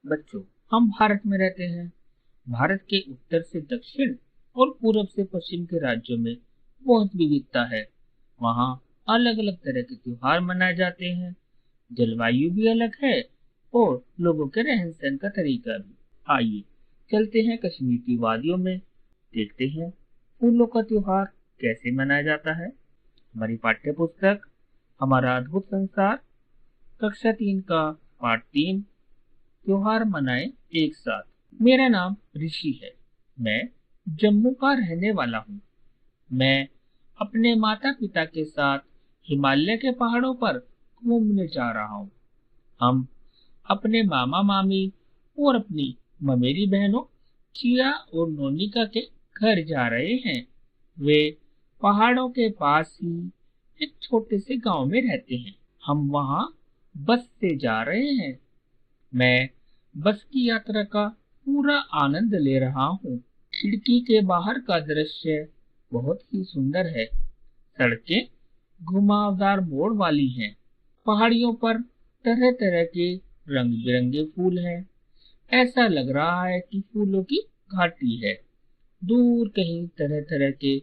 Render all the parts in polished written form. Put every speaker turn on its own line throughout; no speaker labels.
बच्चों, हम भारत में रहते हैं। भारत के उत्तर से दक्षिण और पूरब से पश्चिम के राज्यों में बहुत विविधता है। वहाँ अलग अलग तरह के त्योहार मनाए जाते हैं। जलवायु भी अलग है और लोगों के रहन सहन का तरीका भी। आइए चलते हैं कश्मीर की वादियों में, देखते हैं फूलों का त्योहार कैसे मनाया जाता है। हमारी पाठ्य पुस्तक हमारा अद्भुत संसार कक्षा 3 का पाठ 3 त्योहार मनाए एक साथ। मेरा नाम ऋषि है। मैं जम्मू का रहने वाला हूँ। मैं अपने माता पिता के साथ हिमालय के पहाड़ों पर घूमने जा रहा हूँ। हम अपने मामा मामी और अपनी ममेरी बहनों चिया और नोनिका के घर जा रहे हैं। वे पहाड़ों के पास ही एक छोटे से गांव में रहते हैं। हम वहां बस से जा रहे हैं। मैं बस की यात्रा का पूरा आनंद ले रहा हूँ। खिड़की के बाहर का दृश्य बहुत ही सुंदर है। सड़कें घुमावदार मोड़ वाली हैं। पहाड़ियों पर तरह तरह के रंग बिरंगे फूल हैं। ऐसा लग रहा है कि फूलों की घाटी है। दूर कहीं तरह तरह के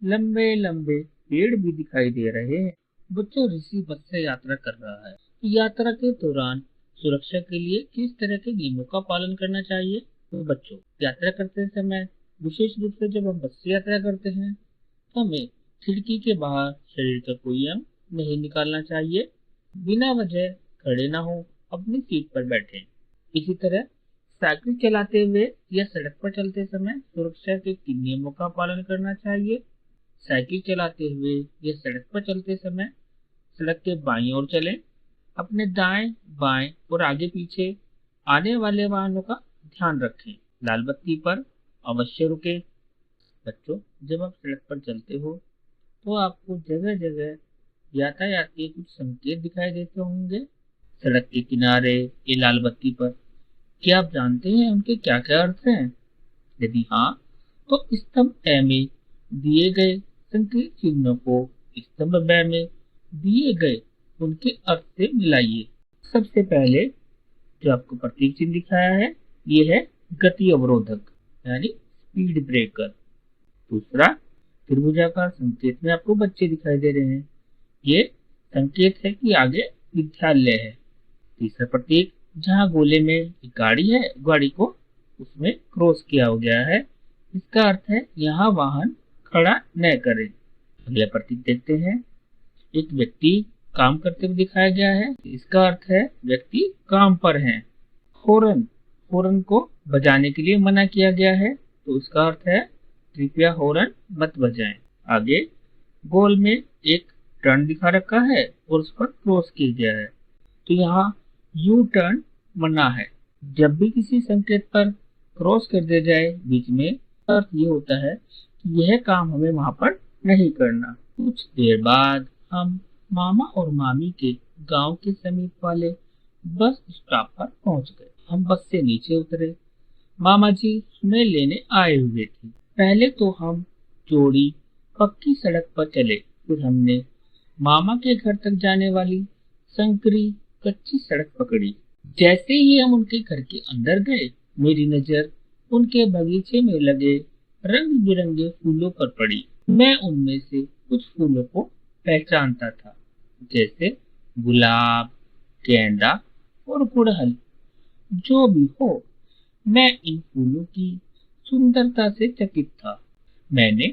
लंबे लंबे पेड़ भी दिखाई दे रहे हैं। बच्चों, ऋषि बस से यात्रा कर रहा है। यात्रा के दौरान सुरक्षा के लिए किस तरह के नियमों का पालन करना चाहिए? तो बच्चों, यात्रा करते समय विशेष रूप से जब हम बस से यात्रा करते हैं तो हमें खिड़की के बाहर शरीर का कोई अंग नहीं निकालना चाहिए। बिना वजह खड़े ना हो, अपनी सीट पर बैठें। इसी तरह साइकिल चलाते हुए या सड़क पर चलते समय सुरक्षा के किन नियमों का पालन करना चाहिए? साइकिल चलाते हुए या सड़क पर चलते समय सड़क के बाईं ओर चलें। अपने दाएं बाएं और आगे पीछे आने वाले वाहनों का ध्यान रखें। लाल बत्ती पर अवश्य रुकें। बच्चों, जब आप सड़क पर चलते हो तो आपको जगह जगह यातायात के कुछ संकेत दिखाई देते होंगे। सड़क के किनारे ये लाल बत्ती पर क्या आप जानते हैं उनके क्या क्या अर्थ हैं? यदि हाँ, तो स्तंभ ए में दिए गए संकेत चिन्हों को स्तंभ ब में दिए गए उनके अर्थ से मिलाइए। सबसे पहले जो आपको प्रतीक चिन्ह दिखाया है ये है गति अवरोधक यानी स्पीड ब्रेकर। दूसरा त्रिभुजाकार संकेत में आपको बच्चे दिखाई दे रहे हैं। ये संकेत है कि आगे विद्यालय है। तीसरा प्रतीक जहाँ गोले में एक गाड़ी है, गाड़ी को उसमें क्रॉस किया गया है, इसका अर्थ है यहाँ वाहन खड़ा न करें। अगला प्रतीक देखते हैं। एक व्यक्ति काम करते हुए दिखाया गया है, इसका अर्थ है व्यक्ति काम पर है। हॉर्न, हॉर्न को बजाने के लिए मना किया गया है, तो इसका अर्थ है कृपया हॉर्न मत बजाएं। आगे गोल में एक टर्न दिखा रखा है और उस पर क्रॉस किया गया है, तो यहाँ यू टर्न मना है। जब भी किसी संकेत पर क्रॉस कर दिया जाए बीच में, अर्थ ये होता है कि यह काम हमें वहां पर नहीं करना। कुछ देर बाद हम मामा और मामी के गांव के समीप वाले बस स्टॉप पर पहुंच गए। हम बस से नीचे उतरे। मामा जी हमें लेने आए हुए थे। पहले तो हम चौड़ी पक्की सड़क पर चले, फिर हमने मामा के घर तक जाने वाली संकरी कच्ची सड़क पकड़ी। जैसे ही हम उनके घर के अंदर गए, मेरी नजर उनके बगीचे में लगे रंग बिरंगे फूलों पर पड़ी। मैं उनमें से कुछ फूलों को पहचानता था, जैसे गुलाब, गेंदा और गुड़हल। जो भी हो, मैं इन फूलों की सुंदरता से चकित था। मैंने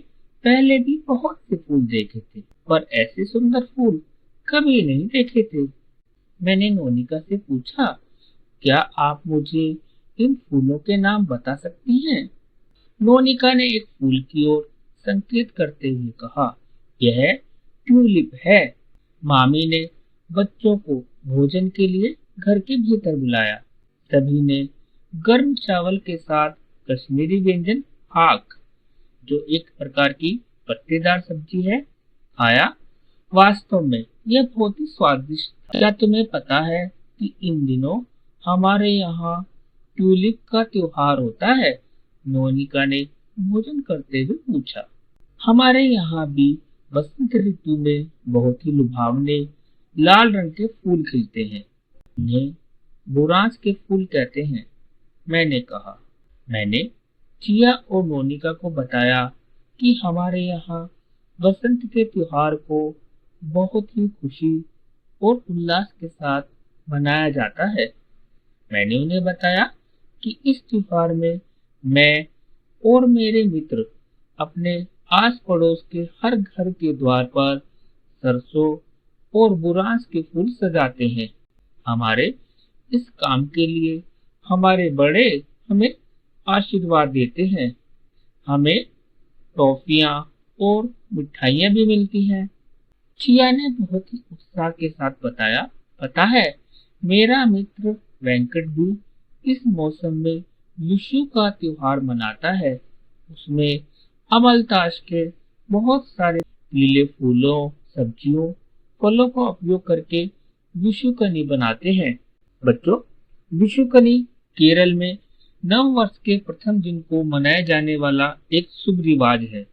पहले भी बहुत से फूल देखे थे, पर ऐसे सुंदर फूल कभी नहीं देखे थे। मैंने नोनिका से पूछा, क्या आप मुझे इन फूलों के नाम बता सकती हैं? नोनिका ने एक फूल की ओर संकेत करते हुए कहा, यह ट्यूलिप है। मामी ने बच्चों को भोजन के लिए घर के भीतर बुलाया। सभी ने गर्म चावल के साथ कश्मीरी व्यंजन हाक, जो एक प्रकार की पत्तेदार सब्जी है, खाया। वास्तव में यह बहुत ही स्वादिष्ट था। क्या तुम्हें पता है कि इन दिनों हमारे यहाँ ट्यूलिप का त्योहार होता है? मोनिका ने भोजन करते हुए पूछा। हमारे यहाँ भी बसंत ऋतु में बहुत ही लुभावने लाल रंग के फूल खिलते हैं। इन्हें बुरांस के फूल कहते हैं। मैंने कहा। मैंने चिया और मोनिका को बताया कि हमारे यहाँ बसंत के त्योहार को बहुत ही खुशी और उल्लास के साथ मनाया जाता है। मैंने उन्हें बताया कि इस त्योहार में मैं और मेरे मित्र अपने आस पड़ोस के हर घर के द्वार पर सरसों और बुरांस के फूल सजाते हैं। हमारे इस काम के लिए हमारे बड़े हमें आशीर्वाद देते हैं। हमें टॉफियां और मिठाइयां भी मिलती हैं। चिया ने बहुत ही उत्साह के साथ बताया, पता है, मेरा मित्र वेंकट भी इस मौसम में विशु का त्योहार मनाता है। उसमें अमलतास के बहुत सारे पीले फूलों, सब्जियों, फलों का उपयोग करके विशुकनी बनाते हैं। बच्चों, विशुकनी केरल में नव वर्ष के प्रथम दिन को मनाए जाने वाला एक शुभ रिवाज है।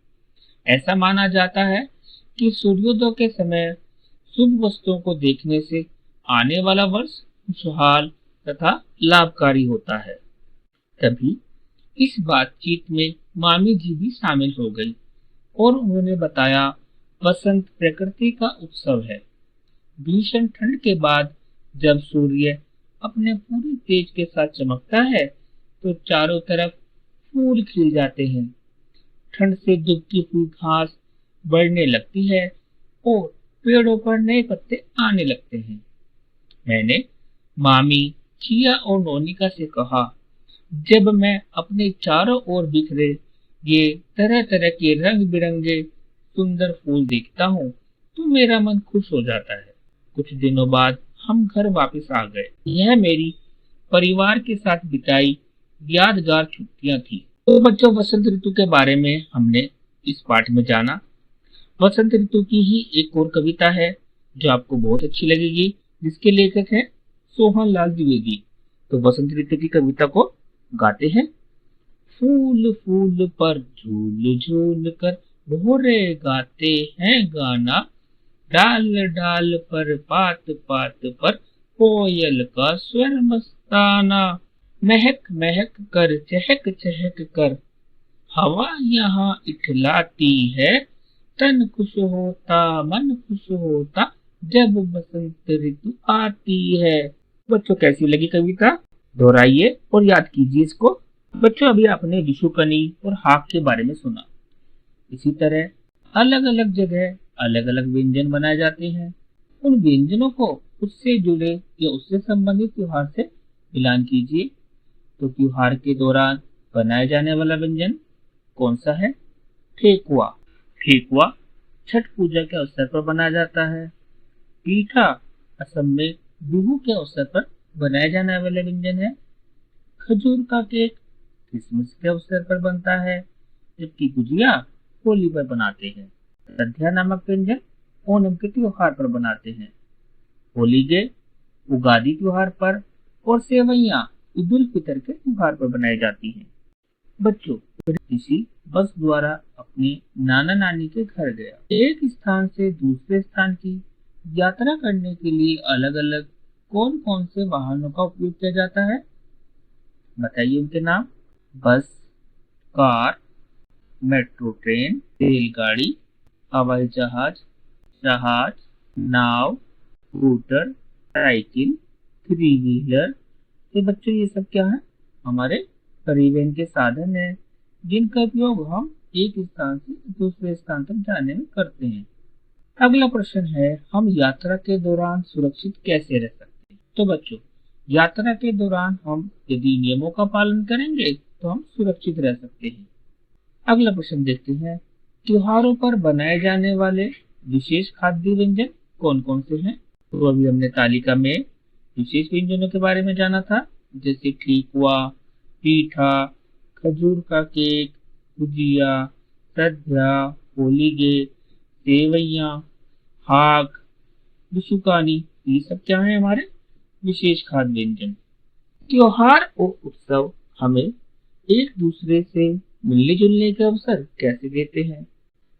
ऐसा माना जाता है कि सूर्योदय के समय शुभ वस्तुओं को देखने से आने वाला वर्ष खुशहाल तथा लाभकारी होता है। तभी इस बातचीत में मामी जी भी शामिल हो गई और उन्होंने बताया, बसंत प्रकृति का उत्सव है। भीषण ठंड के बाद जब सूर्य अपने पूरे तेज के साथ चमकता है तो चारों तरफ फूल खिल जाते हैं। ठंड से दुबकी हुई घास बढ़ने लगती है और पेड़ों पर नए पत्ते आने लगते हैं। मैंने मामी, चिया और मोनिका से कहा, जब मैं अपने चारों ओर बिखरे ये तरह तरह के रंग बिरंगे सुंदर फूल देखता हूँ तो मेरा मन खुश हो जाता है। कुछ दिनों बाद हम घर वापस आ गए। यह मेरी परिवार के साथ बिताई यादगार छुट्टियां थी। तो बच्चों, बसंत ऋतु के बारे में हमने इस पाठ में जाना। बसंत ऋतु की ही एक और कविता है जो आपको बहुत अच्छी लगेगी, जिसके लेखक हैं सोहन लाल द्विवेदी। तो बसंत ऋतु की कविता को गाते हैं। फूल फूल पर झूल झूल कर भोरे गाते हैं गाना, डाल डाल पर पात पात पर कोयल का स्वर मस्ताना, महक महक कर चहक चहक कर हवा यहाँ इठलाती है, तन खुश होता मन खुश होता जब बसंत ऋतु आती है। बच्चों, कैसी लगी कविता? दोहराइए और याद कीजिए इसको। बच्चों, अभी आपने विशुकनी और हाक के बारे में सुना। इसी तरह अलग अलग जगह अलग अलग व्यंजन बनाए जाते हैं। उन व्यंजनों को उससे जुड़े या उससे संबंधित त्योहार से मिलान कीजिए। तो त्योहार के दौरान बनाए जाने वाला व्यंजन कौन सा है? ठेकुआ। ठेकुआ छठ पूजा के अवसर पर बनाया जाता है। पीठा असम में बिहू के अवसर पर बनाए जाने वाले व्यंजन है। खजूर का केक क्रिसमस के अवसर पर बनता है, जबकि गुजिया होली पर बनाते हैं। सद्या नामक व्यंजन ओणम के त्योहार पर बनाते हैं। होली के उगादी त्योहार पर और सेवैयां ईद उल फितर के त्योहार पर बनाई जाती हैं। बच्चों, किसी बस द्वारा अपने नाना नानी के घर गया। एक स्थान से दूसरे स्थान की यात्रा करने के लिए अलग अलग कौन कौन से वाहनों का उपयोग किया जाता है? बताइए उनके नाम। बस, कार, मेट्रो ट्रेन, रेलगाड़ी, हवाई जहाज, जहाज, नाव, स्कूटर, साइकिल, थ्री व्हीलर। तो बच्चों, ये सब क्या है? हमारे परिवहन के साधन है, जिनका उपयोग हम एक स्थान से दूसरे स्थान तक जाने में करते हैं। अगला प्रश्न है, हम यात्रा के दौरान सुरक्षित कैसे रह सकते हैं? तो बच्चों, यात्रा के दौरान हम यदि नियमों का पालन करेंगे तो हम सुरक्षित रह सकते हैं। अगला प्रश्न देखते हैं, त्योहारों पर बनाए जाने वाले विशेष खाद्य व्यंजन कौन कौन से हैं? तो अभी हमने तालिका में विशेष व्यंजनों के बारे में जाना था, जैसे ठेकुआ, पीठा, खजूर का केक, गुजिया, सद्या, होलीगे, सेवैयां, हाक, विशुकानी। ये सब क्या है? हमारे विशेष खाद्य व्यंजन। त्योहार और उत्सव हमें एक दूसरे से मिलने जुलने के अवसर कैसे देते हैं?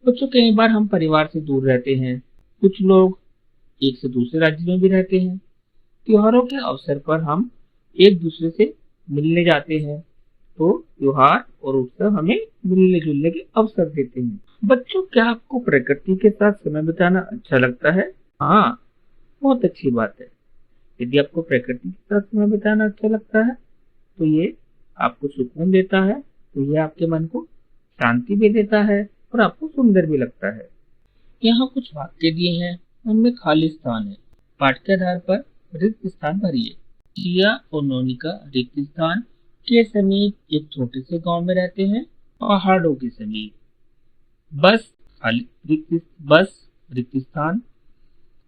बच्चों, कई बार हम परिवार से दूर रहते हैं। कुछ लोग एक से दूसरे राज्य में भी रहते हैं। त्योहारों के अवसर पर हम एक दूसरे से मिलने जाते हैं। तो त्योहार और उत्सव हमें मिलने जुलने के अवसर देते हैं। बच्चों, क्या आपको प्रकृति के साथ समय बिताना अच्छा लगता है? हाँ, बहुत अच्छी बात है। यदि आपको प्रकृति के साथ समय बिताना अच्छा लगता है तो ये आपको सुकून देता है, तो ये आपके मन को शांति भी देता है और आपको सुंदर भी लगता है। यहाँ कुछ वाक्य दिए हैं, उनमें खाली स्थान है। पाठ के आधार पर रिक्त स्थान भरिए। जिया और नोनिका रिक्त स्थान के समीप एक छोटे से गांव में रहते हैं, पहाड़ों के समीप। बस रिक्त स्थान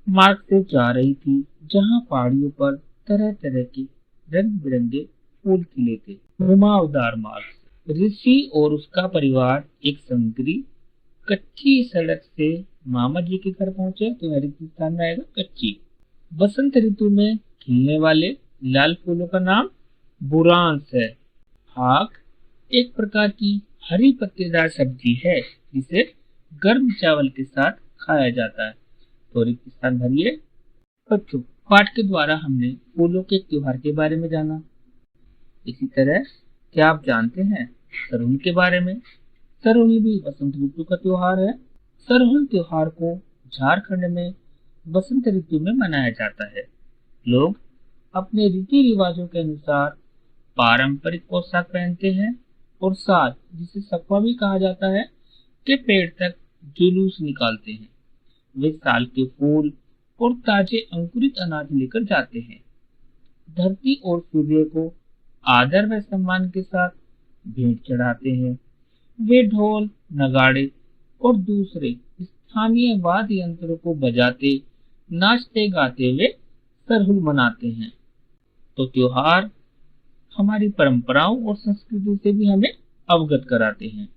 मार्ग से जा रही थी, जहाँ पहाड़ियों पर तरह तरह के रंग बिरंगे फूल खिले थे। घुमावदार मार्ग। ऋषि और उसका परिवार एक संकरी कच्ची सड़क से मामा जी के घर पहुंचे। तो यहाँ रिक्त स्थान में आएगा कच्ची। बसंत ऋतु में खिलने वाले लाल फूलों का नाम बुरांस है। हाक एक प्रकार की हरी पत्तेदार सब्जी है, जिसे गर्म चावल के साथ खाया जाता है। तो रिक्त स्थान भरिए। बच्चों, पाठ के द्वारा हमने फूलों के त्योहार के बारे में जाना। इसी तरह क्या आप जानते हैं सरहुल के बारे में? सरहुल भी बसंत ऋतु का त्योहार है। सरहुल त्योहार को झारखंड में बसंत ऋतु में मनाया जाता है। लोग अपने रीति रिवाजों के अनुसार पारंपरिक पोशाक पहनते हैं और साथ, जिसे सफा भी कहा जाता है, के पेड़ तक जुलूस निकालते हैं। वे साल के फूल और ताजे अंकुरित अनाज लेकर जाते हैं। धरती और सूर्य को आदर व सम्मान के साथ भेंट चढ़ाते हैं। वे ढोल, नगाड़े और दूसरे स्थानीय वाद्य यंत्रों को बजाते, नाचते गाते हुए सरहुल मनाते हैं। तो त्योहार हमारी परंपराओं और संस्कृति से भी हमें अवगत कराते हैं।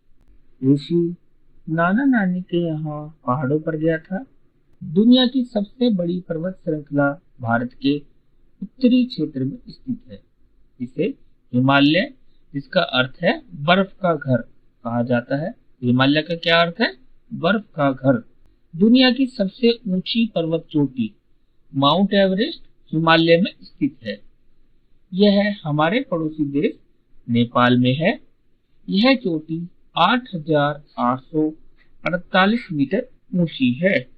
ऋषि नाना नानी के यहाँ पहाड़ों पर गया था। दुनिया की सबसे बड़ी पर्वत श्रृंखला भारत के उत्तरी क्षेत्र में स्थित है, जिसे हिमालय, जिसका अर्थ है बर्फ का घर, कहा जाता है। हिमालय का क्या अर्थ है? बर्फ का घर। दुनिया की सबसे ऊंची पर्वत चोटी माउंट एवरेस्ट हिमालय में स्थित है। यह हमारे पड़ोसी देश नेपाल में है। यह चोटी 8,848 मीटर ऊंची है।